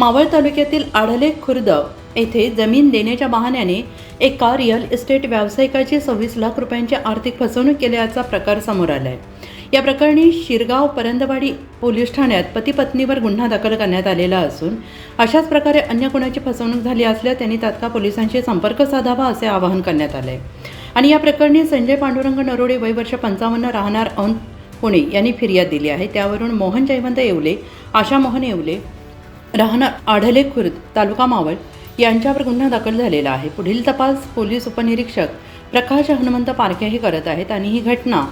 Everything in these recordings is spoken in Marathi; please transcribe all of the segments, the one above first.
मावळ तालुक्यातील आढले खुर्द येथे जमीन देण्याच्या बहाण्याने एका रिअल इस्टेट व्यावसायिकाची 26 लाख रुपयांची आर्थिक फसवणूक केल्याचा प्रकार समोर आलाय। या प्रकरणी शिरगाव परंदवाडी पोलीस ठाण्यात पती पत्नीवर गुन्हा दाखल करण्यात आलेला असून अशाच प्रकारे अन्य कोणाची फसवणूक झाली असल्यास त्यांनी तात्काळ पोलिसांशी संपर्क साधावा असे आवाहन करण्यात आले। आणि या प्रकरणी संजय पांडुरंग नरोडे वय वर्ष 55 राहणार औंध पुणे यांनी फिर्याद दिली आहे। त्यावरून मोहन जयवंत येवले, आशा मोहन येवले राहणार आढले खुर्द तालुका मावळ यांच्यावर गुन्हा दाखल झालेला आहे। पुढील तपास पोलीस उपनिरीक्षक प्रकाश हनुमंत पारखे करत आहेत आणि ही घटना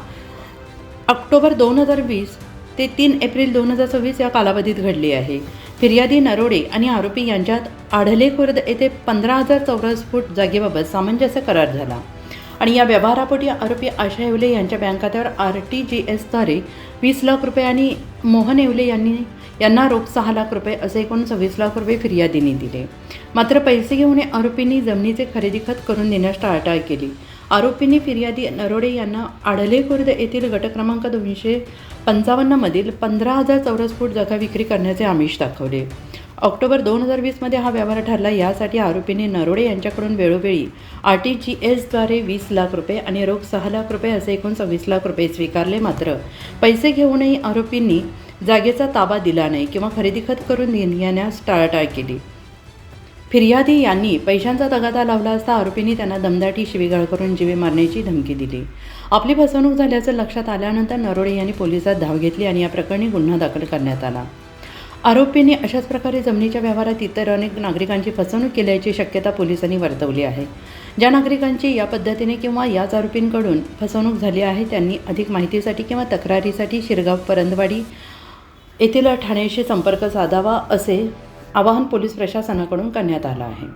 ऑक्टोबर 2020 ते 3 एप्रिल 2026 या कालावधीत घडली आहे। फिर्यादी नरोडे आणि आरोपी यांच्यात आढले खुर्द येथे 15,000 चौरस फूट जागेबाबत सामंजस्य करार झाला आणि या व्यवहारापोटी आरोपी आशा येवले यांच्या बँक खात्यावर RTGSद्वारे 20 लाख रुपये आणि मोहन येवले यांना रोख 6 लाख रुपये असे एकूण 26 लाख रुपये फिर्यादीने दिले। मात्र पैसे घेऊन आरोपींनी जमिनीचे खरेदी खत करून देण्यास टाळाटाळ केली। आरोपींनी फिर्यादी नरोडे यांना आढले खुर्द येथील गट क्रमांक 255 मधील 15,000 चौरस फूट जागा विक्री करण्याचे आमिष दाखवले। ऑक्टोबर 2020 मध्ये हा व्यवहार ठरला। यासाठी आरोपींनी नरोडे यांच्याकडून वेळोवेळी RTGSद्वारे 20 लाख रुपये आणि रोख 6 लाख रुपये असे एकूण 26 लाख रुपये स्वीकारले। मात्र पैसे घेऊनही आरोपींनी जागेचा ताबा दिला नाही किंवा खरेदी खत करून देण्यास टाळाटाळ केली। फिर्यादी यांनी पैशांचा तगादा लावला असता आरोपींनी त्यांना दमदाटी शिवीगाळ करून जीवे मारण्याची धमकी दिली। आपली फसवणूक झाल्याचं लक्षात आल्यानंतर नरोडे यांनी पोलिसात धाव घेतली आणि या प्रकरणी गुन्हा दाखल करण्यात आला। आरोपींनी अशाच प्रकारे जमिनीच्या व्यवहारात इतर अनेक नागरिकांची फसवणूक केल्याची शक्यता पोलिसांनी वर्तवली आहे। ज्या नागरिकांची या पद्धतीने किंवा याच आरोपींकडून फसवणूक झाली आहे त्यांनी अधिक माहितीसाठी किंवा तक्रारीसाठी शिरगाव परंदवाडी येथील ठाण्याशी संपर्क साधावा असे आवाहन पोलीस प्रशासनाकडून करण्यात आलं आहे।